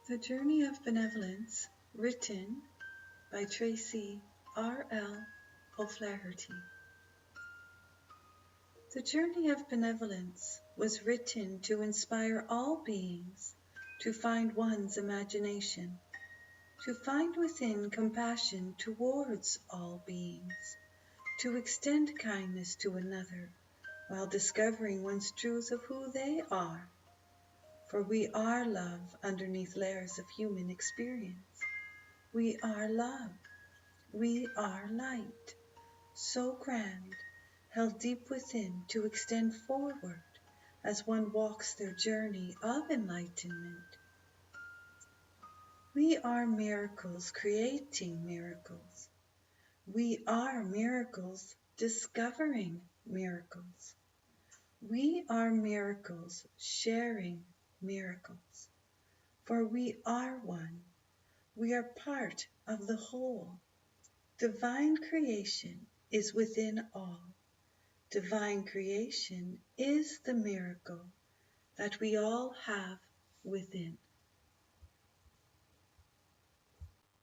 The Journey of Benevolence, written by Tracy R.L. O'Flaherty. The Journey of Benevolence was written to inspire all beings to find one's imagination, to find within compassion towards all beings, to extend kindness to another while discovering one's truth of who they are. For we are love underneath layers of human experience. We are love. We are light, so grand, held deep within to extend forward as one walks their journey of enlightenment. We are miracles creating miracles. We are miracles discovering miracles. We are miracles sharing miracles. For we are one. We are part of the whole. Divine creation is within all. Divine creation is the miracle that we all have within.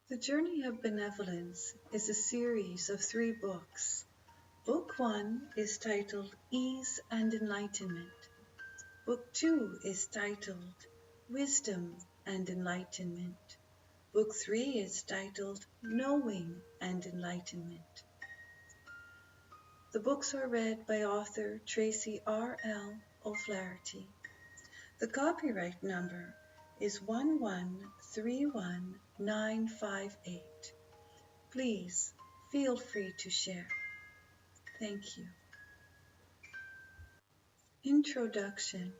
The Journey of Benevolence is a series of 3 books. Book 1 is titled Ease and Enlightenment. Book 2 is titled Wisdom and Enlightenment. Book 3 is titled Knowing and Enlightenment. The books are read by author Tracy R.L. O'Flaherty. The copyright number is 1131958. Please feel free to share. Thank you. Introduction.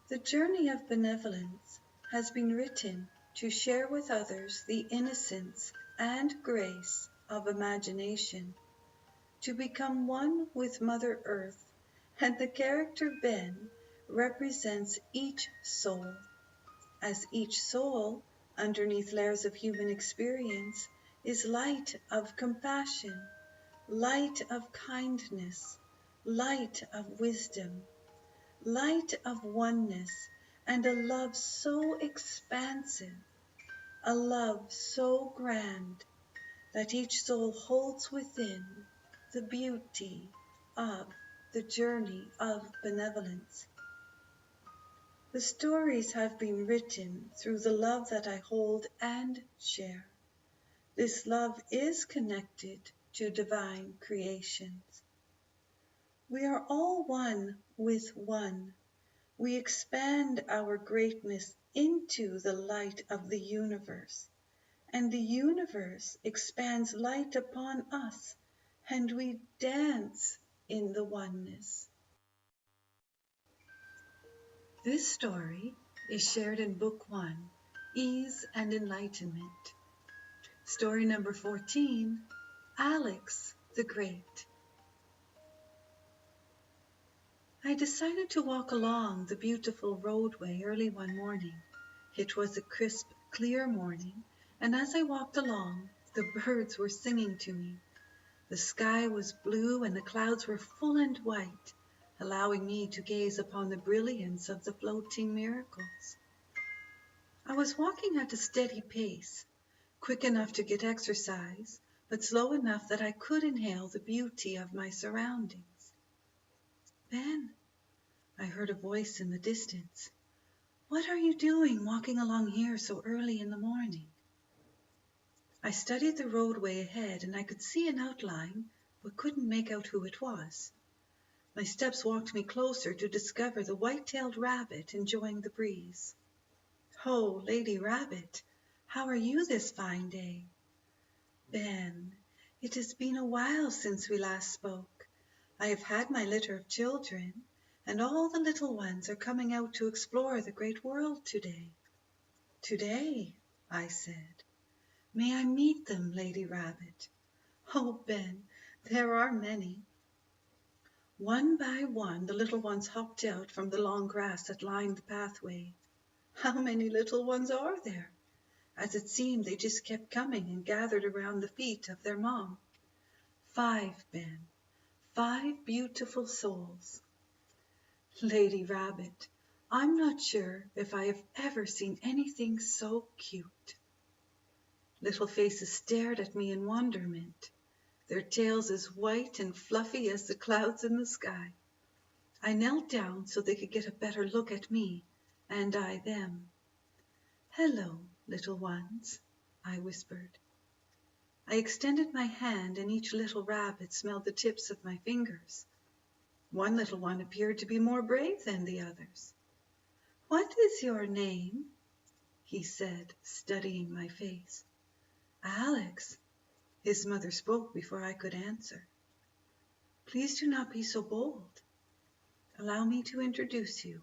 The Journey of Benevolence has been written to share with others the innocence and grace of imagination, to become one with Mother Earth, and the character Ben represents each soul, as each soul, underneath layers of human experience, is light of compassion, light of kindness, light of wisdom, light of oneness, and a love so expansive, a love so grand, that each soul holds within the beauty of the journey of benevolence. The stories have been written through the love that I hold and share. This love is connected to divine creations. We are all one with one. We expand our greatness into the light of the universe, and the universe expands light upon us, and we dance in the oneness. This story is shared in Book 1, Ease and Enlightenment. Story number 14, Alex the Great. I decided to walk along the beautiful roadway early one morning. It was a crisp, clear morning, and as I walked along, the birds were singing to me. The sky was blue and the clouds were full and white, allowing me to gaze upon the brilliance of the floating miracles. I was walking at a steady pace, quick enough to get exercise, but slow enough that I could inhale the beauty of my surroundings. Ben, I heard a voice in the distance. What are you doing walking along here so early in the morning? I studied the roadway ahead and I could see an outline, but couldn't make out who it was. My steps walked me closer to discover the white-tailed rabbit enjoying the breeze. Oh, Lady Rabbit, how are you this fine day? Ben, it has been a while since we last spoke. I have had my litter of children, and all the little ones are coming out to explore the great world today. Today, I said. May I meet them, Lady Rabbit? Oh, Ben, there are many. One by one, the little ones hopped out from the long grass that lined the pathway. How many little ones are there? As it seemed, they just kept coming and gathered around the feet of their mom. 5, Ben. 5 beautiful souls. Lady Rabbit, I'm not sure if I have ever seen anything so cute. Little faces stared at me in wonderment, their tails as white and fluffy as the clouds in the sky. I knelt down so they could get a better look at me, and I them. "Hello, little ones," I whispered. I extended my hand, and each little rabbit smelled the tips of my fingers. One little one appeared to be more brave than the others. "What is your name?" he said, studying my face. "Alex." His mother spoke before I could answer. "Please do not be so bold. Allow me to introduce you.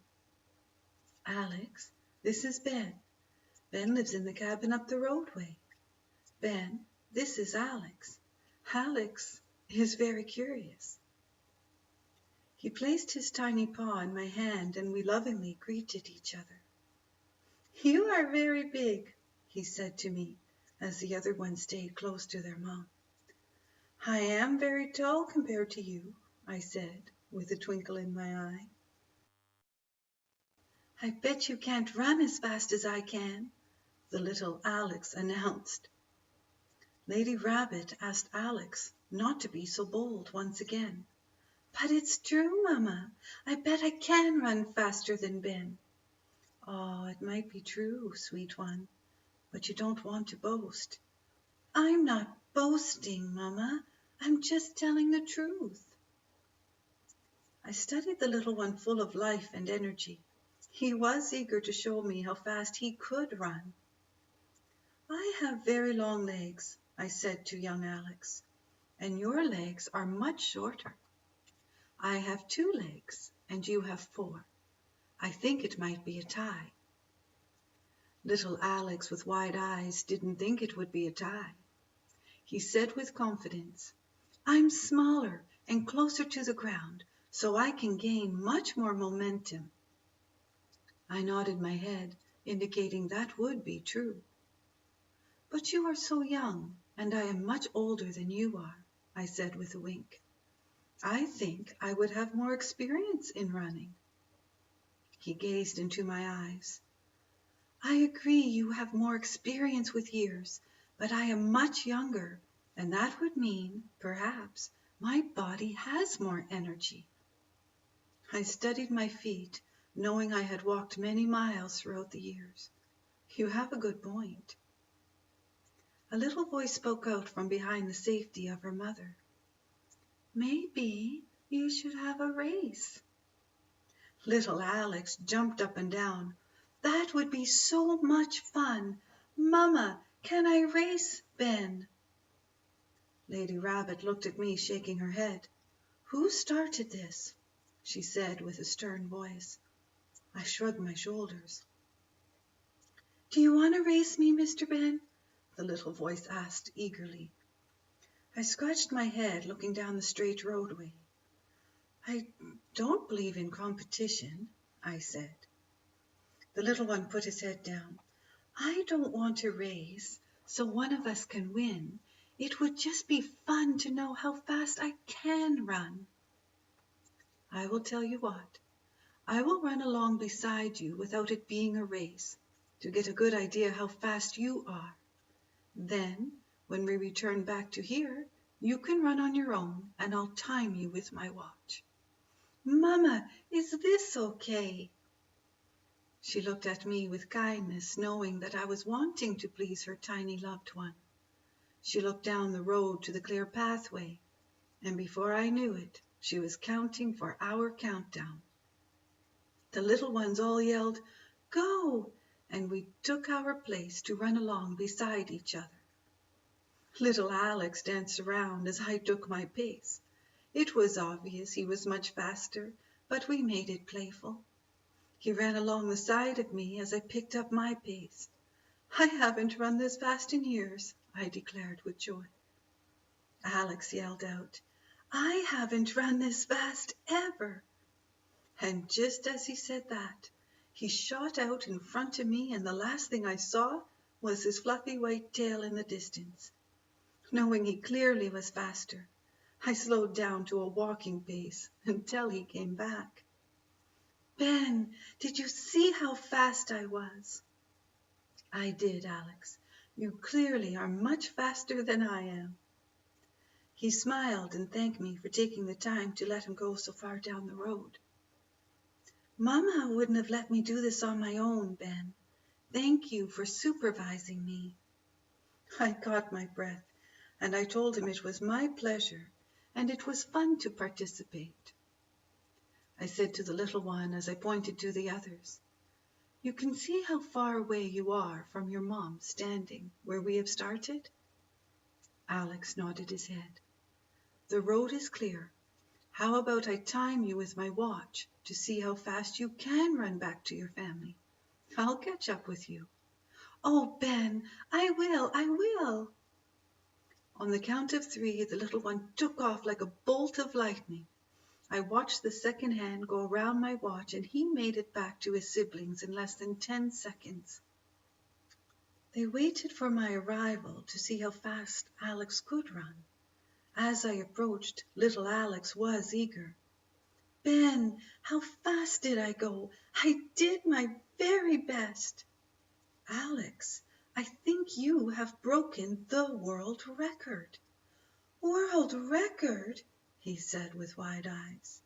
Alex, this is Ben. Ben lives in the cabin up the roadway. Ben, this is Alex. Alex is very curious." He placed his tiny paw in my hand, and we lovingly greeted each other. "You are very big," he said to me, as the other ones stayed close to their mom. "I am very tall compared to you," I said, with a twinkle in my eye. "I bet you can't run as fast as I can," the little Alex announced. Lady Rabbit asked Alex not to be so bold once again. "But it's true, Mama. I bet I can run faster than Ben." "Oh, it might be true, sweet one, but you don't want to boast." "I'm not boasting, Mama. I'm just telling the truth." I studied the little one full of life and energy. He was eager to show me how fast he could run. "I have very long legs," I said to young Alex, "and your legs are much shorter. I have 2 legs, and you have 4. I think it might be a tie." Little Alex with wide eyes didn't think it would be a tie. He said with confidence, "I'm smaller and closer to the ground, so I can gain much more momentum." I nodded my head, indicating that would be true. "But you are so young, and I am much older than you are," I said with a wink. "I think I would have more experience in running." He gazed into my eyes. "I agree you have more experience with years, but I am much younger, and that would mean, perhaps, my body has more energy." I studied my feet, knowing I had walked many miles throughout the years. "You have a good point." A little voice spoke out from behind the safety of her mother. "Maybe you should have a race." Little Alex jumped up and down. "That would be so much fun. Mama, can I race Ben?" Lady Rabbit looked at me, shaking her head. "Who started this?" she said with a stern voice. I shrugged my shoulders. "Do you want to race me, Mr. Ben?" the little voice asked eagerly. I scratched my head, looking down the straight roadway. "I don't believe in competition," I said. The little one put his head down. "I don't want to race so one of us can win. It would just be fun to know how fast I can run." "I will tell you what. I will run along beside you without it being a race, to get a good idea how fast you are. Then, when we return back to here, you can run on your own, and I'll time you with my watch." "Mama, is this okay?" She looked at me with kindness, knowing that I was wanting to please her tiny loved one. She looked down the road to the clear pathway, and before I knew it, she was counting for our countdown. The little ones all yelled, "Go!" and we took our place to run along beside each other. Little Alex danced around as I took my pace. It was obvious he was much faster, but we made it playful. He ran along the side of me as I picked up my pace. "I haven't run this fast in years," I declared with joy. Alex yelled out, "I haven't run this fast ever." And just as he said that, he shot out in front of me, and the last thing I saw was his fluffy white tail in the distance. Knowing he clearly was faster, I slowed down to a walking pace until he came back. Ben, did you see how fast I was? I did, Alex. You clearly are much faster than I am. He smiled and thanked me for taking the time to let him go so far down the road. Mama wouldn't have let me do this on my own, Ben. Thank you for supervising me. I caught my breath, and I told him it was my pleasure, and it was fun to participate. I said to the little one as I pointed to the others, "You can see how far away you are from your mom standing where we have started?" Alex nodded his head. "The road is clear. How about I time you with my watch to see how fast you can run back to your family? I'll catch up with you." "Oh, Ben, I will. On the count of 3, the little one took off like a bolt of lightning. I watched the second hand go around my watch, and he made it back to his siblings in less than 10 seconds. They waited for my arrival to see how fast Alex could run. As I approached, little Alex was eager. "Ben, how fast did I go? I did my very best." "Alex, I think you have broken the world record." "World record?" he said with wide eyes.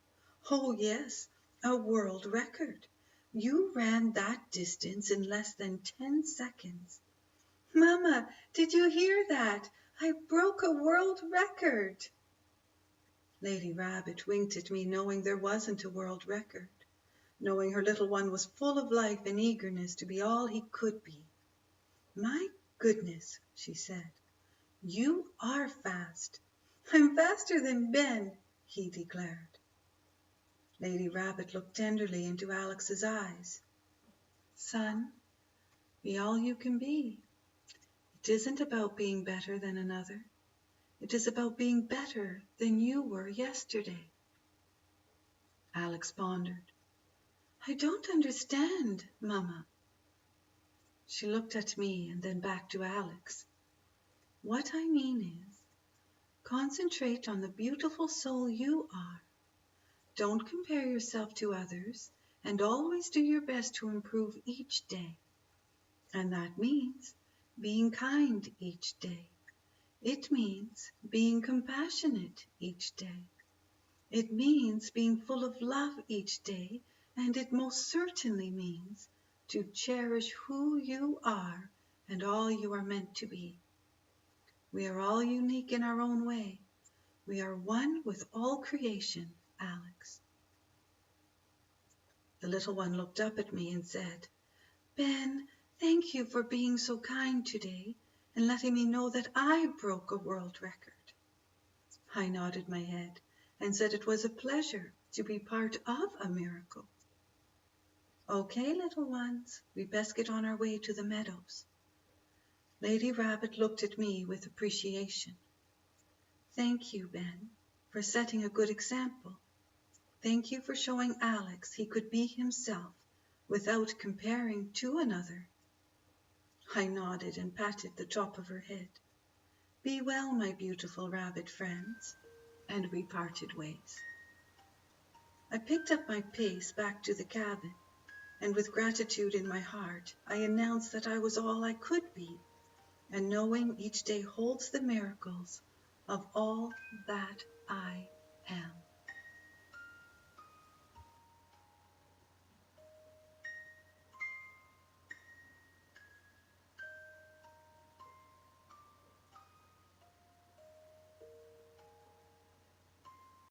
"Oh, yes, a world record. You ran that distance in less than 10 seconds. Mama, did you hear that? I broke a world record." Lady Rabbit winked at me, knowing there wasn't a world record, knowing her little one was full of life and eagerness to be all he could be. "My goodness," she said, "you are fast." "I'm faster than Ben," he declared. Lady Rabbit looked tenderly into Alex's eyes. "Son, be all you can be. It isn't about being better than another. It is about being better than you were yesterday." Alex pondered. "I don't understand, Mama." She looked at me and then back to Alex. "What I mean is, concentrate on the beautiful soul you are. Don't compare yourself to others, and always do your best to improve each day. And that means being kind each day. It means being compassionate each day. It means being full of love each day, and it most certainly means to cherish who you are and all you are meant to be. We are all unique in our own way. We are one with all creation, Alex." The little one looked up at me and said, "Ben, thank you for being so kind today and letting me know that I broke a world record." I nodded my head and said it was a pleasure to be part of a miracle. "Okay, little ones, we best get on our way to the meadows." Lady Rabbit looked at me with appreciation. "Thank you, Ben, for setting a good example. Thank you for showing Alex he could be himself without comparing to another." I nodded and patted the top of her head. "Be well, my beautiful rabbit friends," and we parted ways. I picked up my pace back to the cabin, and with gratitude in my heart, I announced that I was all I could be, and knowing each day holds the miracles of all that I am.